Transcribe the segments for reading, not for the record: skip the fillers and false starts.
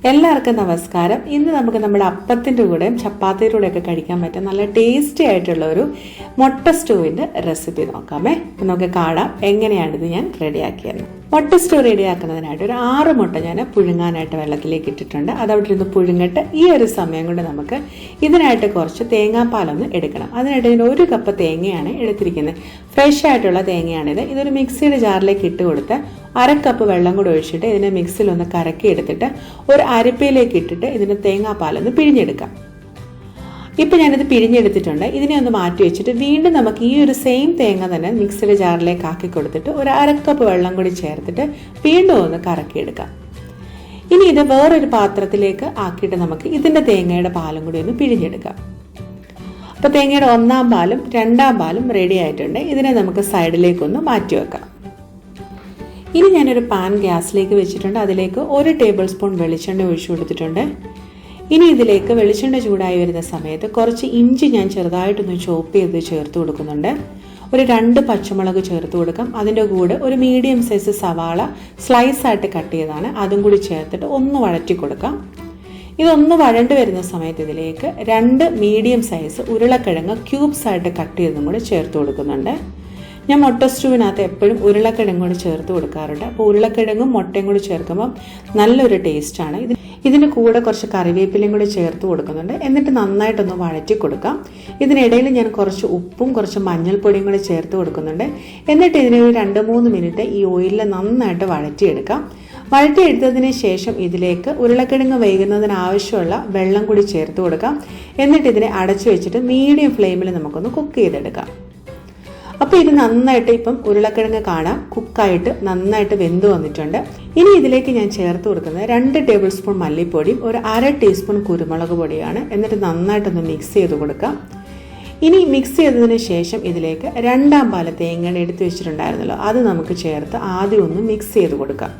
എല്ലാവർക്കും നമസ്കാരം. ഇന്ന് നമുക്ക് നമ്മുടെ അപ്പത്തിൻ്റെ കൂടെയും ചപ്പാത്തിയുടെ കൂടെയൊക്കെ കഴിക്കാൻ പറ്റും നല്ല ടേസ്റ്റി ആയിട്ടുള്ള ഒരു മുട്ട സ്റ്റൂവിൻ്റെ റെസിപ്പി നോക്കാമേ. നമുക്ക് കാണാം എങ്ങനെയാണിത് ഞാൻ റെഡിയാക്കിയത്. മുട്ട സ്റ്റൂ റെഡിയാക്കുന്നതിനായിട്ട് ഒരു 6 മുട്ട ഞാൻ പുഴുങ്ങാനായിട്ട് വെള്ളത്തിലേക്ക് ഇട്ടിട്ടുണ്ട്. അതവിടെ ഇരുന്ന് പുഴുങ്ങിട്ട് ഈ ഒരു സമയം കൊണ്ട് നമുക്ക് ഇതിനായിട്ട് കുറച്ച് തേങ്ങാപ്പാലൊന്ന് എടുക്കണം. അതിനായിട്ട് ഞാൻ 1 കപ്പ് തേങ്ങയാണ് എടുത്തിരിക്കുന്നത്. ഫ്രഷ് ആയിട്ടുള്ള തേങ്ങയാണിത്. ഇതൊരു മിക്സിയുടെ ജാറിലേക്ക് ഇട്ട് കൊടുത്ത് 1/2 കപ്പ് വെള്ളം കൂടെ ഒഴിച്ചിട്ട് ഇതിനെ മിക്സിയിലൊന്ന് കറക്കി എടുത്തിട്ട് ഒരു അരപ്പയിലേക്ക് ഇട്ടിട്ട് ഇതിന് തേങ്ങാപ്പാലൊന്ന് പിഴിഞ്ഞെടുക്കാം. ഇപ്പം ഞാനിത് പിഴിഞ്ഞെടുത്തിട്ടുണ്ട്. ഇതിനെ ഒന്ന് മാറ്റി വെച്ചിട്ട് വീണ്ടും നമുക്ക് ഈ ഒരു സെയിം തേങ്ങ തന്നെ മിക്സിയുടെ ജാറിലേക്ക് ആക്കി കൊടുത്തിട്ട് ഒരു 1/2 കപ്പ് വെള്ളം കൂടി ചേർത്തിട്ട് വീണ്ടും ഒന്ന് കറക്കിയെടുക്കാം. ഇനി ഇത് വേറൊരു പാത്രത്തിലേക്ക് ആക്കിയിട്ട് നമുക്ക് ഇതിൻ്റെ തേങ്ങയുടെ പാലും കൂടി ഒന്ന് പിഴിഞ്ഞെടുക്കാം. അപ്പോൾ തേങ്ങയുടെ 1-ാം പാലും 2-ാം പാലും റെഡി ആയിട്ടുണ്ട്. ഇതിനെ നമുക്ക് സൈഡിലേക്കൊന്ന് മാറ്റി വെക്കാം. ഇനി ഞാനൊരു പാൻ ഗ്യാസിലേക്ക് വെച്ചിട്ടുണ്ട്. അതിലേക്ക് 1 ടേബിൾ സ്പൂൺ വെളിച്ചെണ്ണ ഒഴിച്ചു കൊടുത്തിട്ടുണ്ട്. ഇനി ഇതിലേക്ക് വെളിച്ചെണ്ണ ചൂടായി വരുന്ന സമയത്ത് കുറച്ച് ഇഞ്ചി ഞാൻ ചെറുതായിട്ടൊന്ന് ചോപ്പ് ചെയ്ത് ചേർത്ത് കൊടുക്കുന്നുണ്ട്. ഒരു 2 പച്ചമുളക് ചേർത്ത് കൊടുക്കാം. അതിൻ്റെ കൂടെ ഒരു മീഡിയം സൈസ് സവാള സ്ലൈസ് ആയിട്ട് കട്ട് ചെയ്താണ്, അതും കൂടി ചേർത്തിട്ട് ഒന്ന് വഴറ്റി കൊടുക്കാം. ഇതൊന്ന് വഴണ്ട് വരുന്ന സമയത്ത് ഇതിലേക്ക് 2 മീഡിയം സൈസ് ഉരുളക്കിഴങ്ങ് ക്യൂബ്സ് ആയിട്ട് കട്ട് ചെയ്തതും കൂടി ചേർത്ത് കൊടുക്കുന്നുണ്ട്. ഞാൻ മുട്ട സ്റ്റൂവിനകത്ത് എപ്പോഴും ഉരുളക്കിഴങ്ങ് കൂടി ചേർത്ത് കൊടുക്കാറുണ്ട്. അപ്പോൾ ഉരുളക്കിഴങ്ങും മുട്ടയും കൂടി ചേർക്കുമ്പോൾ നല്ലൊരു ടേസ്റ്റാണ്. ഇതിന് കൂടെ കുറച്ച് കറിവേപ്പിലയും കൂടി ചേർത്ത് കൊടുക്കുന്നുണ്ട്. എന്നിട്ട് നന്നായിട്ടൊന്ന് വഴറ്റി കൊടുക്കാം. ഇതിനിടയിൽ ഞാൻ കുറച്ച് ഉപ്പും കുറച്ച് മഞ്ഞൾപ്പൊടിയും കൂടി ചേർത്ത് കൊടുക്കുന്നുണ്ട്. എന്നിട്ട് ഇതിനെ ഒരു 2-3 മിനിറ്റ് ഈ ഓയിലിൽ നന്നായിട്ട് വഴറ്റിയെടുക്കാം. വഴറ്റിയെടുത്തതിന് ശേഷം ഇതിലേക്ക് ഉരുളക്കിഴങ്ങ് വേകുന്നതിന് ആവശ്യമുള്ള വെള്ളം കൂടി ചേർത്ത് കൊടുക്കാം. എന്നിട്ട് ഇതിനെ അടച്ചു വെച്ചിട്ട് മീഡിയം ഫ്ലെയിമിൽ നമുക്കൊന്ന് കുക്ക് ചെയ്തെടുക്കാം. അപ്പോൾ ഇത് നന്നായിട്ട് ഇപ്പം ഉരുളക്കിഴങ്ങ് കാണാം കുക്കായിട്ട് നന്നായിട്ട് വെന്ത് വന്നിട്ടുണ്ട്. ഇനി ഇതിലേക്ക് ഞാൻ ചേർത്ത് കൊടുക്കുന്നത് 2 ടേബിൾ സ്പൂൺ മല്ലിപ്പൊടിയും ഒരു 1/2 ടീസ്പൂൺ കുരുമുളക് പൊടിയാണ്. എന്നിട്ട് നന്നായിട്ടൊന്ന് മിക്സ് ചെയ്ത് കൊടുക്കാം. ഇനി മിക്സ് ചെയ്തതിന് ശേഷം ഇതിലേക്ക് 2-ാം പാല് തേങ്ങയുടെ എടുത്ത് വെച്ചിട്ടുണ്ടായിരുന്നല്ലോ, അത് നമുക്ക് ചേർത്ത് ആദ്യം ഒന്ന് മിക്സ് ചെയ്ത് കൊടുക്കാം.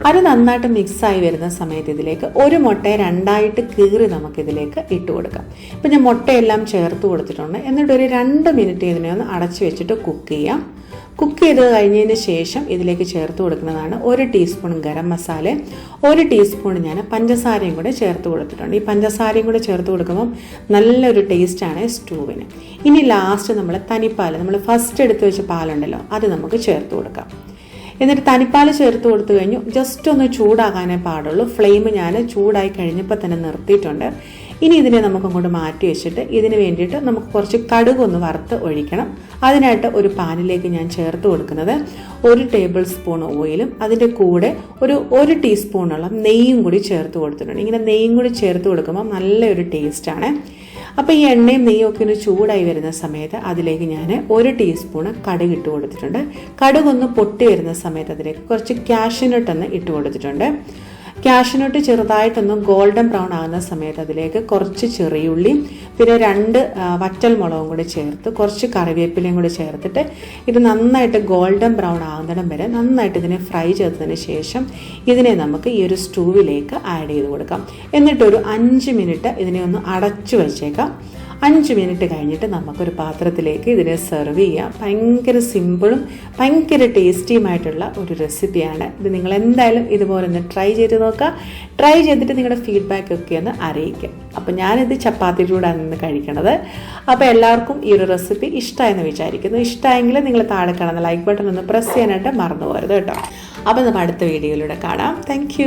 അത് നന്നായിട്ട് മിക്സായി വരുന്ന സമയത്ത് ഇതിലേക്ക് 1 മുട്ടയെ 2ആയിട്ട് കീറി നമുക്കിതിലേക്ക് ഇട്ട് കൊടുക്കാം. ഇപ്പം ഞാൻ മുട്ടയെല്ലാം ചേർത്ത് കൊടുത്തിട്ടുണ്ട്. എന്നിട്ട് ഒരു 2 മിനിറ്റ് ഇതിനെ ഒന്ന് അടച്ചു വെച്ചിട്ട് കുക്ക് ചെയ്യാം. കുക്ക് ചെയ്ത് കഴിഞ്ഞതിന് ശേഷം ഇതിലേക്ക് ചേർത്ത് കൊടുക്കുന്നതാണ് 1 ടീസ്പൂൺ ഗരം മസാല, 1 ടീസ്പൂൺ ഞാൻ പഞ്ചസാരയും കൂടെ ചേർത്ത് കൊടുത്തിട്ടുണ്ട്. ഈ പഞ്ചസാരയും കൂടെ ചേർത്ത് കൊടുക്കുമ്പോൾ നല്ലൊരു ടേസ്റ്റാണ് സ്റ്റൂവിന്. ഇനി ലാസ്റ്റ് നമ്മൾ തനിപ്പാൽ, നമ്മൾ ഫസ്റ്റ് എടുത്ത് വെച്ച പാലുണ്ടല്ലോ, അത് നമുക്ക് ചേർത്ത് കൊടുക്കാം. എന്നിട്ട് തനിപ്പാൽ ചേർത്ത് കൊടുത്തു കഴിഞ്ഞു ജസ്റ്റ് ഒന്ന് ചൂടാകാനേ പാടുള്ളൂ. ഫ്ലെയിം ഞാൻ ചൂടായി കഴിഞ്ഞപ്പോൾ തന്നെ നിർത്തിയിട്ടുണ്ട്. ഇനി ഇതിനെ നമുക്ക് അങ്ങോട്ട് മാറ്റി വെച്ചിട്ട് ഇതിന് വേണ്ടിയിട്ട് നമുക്ക് കുറച്ച് കടുകൊന്ന് വറുത്ത് ഒഴിക്കണം. അതിനായിട്ട് ഒരു പാനിലേക്ക് ഞാൻ ചേർത്ത് കൊടുക്കുന്നത് 1 ടേബിൾ സ്പൂൺ ഓയിലും അതിൻ്റെ കൂടെ ഒരു 1 ടീസ്പൂണോളം നെയ്യും കൂടി ചേർത്ത് കൊടുത്തിട്ടുണ്ട്. ഇങ്ങനെ നെയ്യും കൂടി ചേർത്ത് കൊടുക്കുമ്പോൾ നല്ലൊരു ടേസ്റ്റാണ്. അപ്പോൾ ഈ എണ്ണയും നെയ്യും ഒക്കെ ഒന്ന് ചൂടായി വരുന്ന സമയത്ത് അതിലേക്ക് ഞാൻ 1 ടീസ്പൂൺ കടുക് ഇട്ട് കൊടുത്തിട്ടുണ്ട്. കടുകൊന്ന് പൊട്ടി വരുന്ന സമയത്ത് അതിലേക്ക് കുറച്ച് കാഷ്യൂനട്ട് ഇട്ട് കൊടുത്തിട്ടുണ്ട്. കാഷ്യൂനട്ട് ചെറുതായിട്ടൊന്ന് ഗോൾഡൻ ബ്രൗൺ ആകുന്ന സമയത്ത് അതിലേക്ക് കുറച്ച് ചെറിയുള്ളിയും പിന്നെ 2 വറ്റൽ മുളകും കൂടി ചേർത്ത് കുറച്ച് കറിവേപ്പിലയും കൂടി ചേർത്തിട്ട് ഇത് നന്നായിട്ട് ഗോൾഡൻ ബ്രൗൺ ആകുന്നിടം വരെ നന്നായിട്ട് ഇതിനെ ഫ്രൈ ചെയ്തതിന് ശേഷം ഇതിനെ നമുക്ക് ഈ ഒരു സ്റ്റൂവിലേക്ക് ആഡ് ചെയ്ത് കൊടുക്കാം. എന്നിട്ടൊരു 5 മിനിറ്റ് ഇതിനെ ഒന്ന് അടച്ചു വെച്ചേക്കാം. 5 മിനിറ്റ് കഴിഞ്ഞിട്ട് നമുക്കൊരു പാത്രത്തിലേക്ക് ഇതിനെ സെർവ് ചെയ്യാം. ഭയങ്കര സിമ്പിളും ഭയങ്കര ടേസ്റ്റിയുമായിട്ടുള്ള ഒരു റെസിപ്പിയാണ് ഇത്. നിങ്ങൾ എന്തായാലും ഇതുപോലെ ഒന്ന് ട്രൈ ചെയ്ത് നോക്കുക. ട്രൈ ചെയ്തിട്ട് നിങ്ങളുടെ ഫീഡ്ബാക്ക് ഒക്കെ ഒന്ന് അറിയിക്കുക. അപ്പോൾ ഞാനിത് ചപ്പാത്തിയുടെ കൂടെയാണ് കഴിക്കണത്. അപ്പോൾ എല്ലാവർക്കും ഈ ഒരു റെസിപ്പി ഇഷ്ടമായെന്ന് വിചാരിക്കുന്നു. ഇഷ്ടമായെങ്കിൽ നിങ്ങൾ താഴെ കാണുന്ന ലൈക്ക് ബട്ടൺ ഒന്ന് പ്രസ് ചെയ്യാനായിട്ട് മറന്നു പോകരുത് കേട്ടോ. അപ്പോൾ നമുക്ക് അടുത്ത വീഡിയോയിലൂടെ കാണാം. താങ്ക്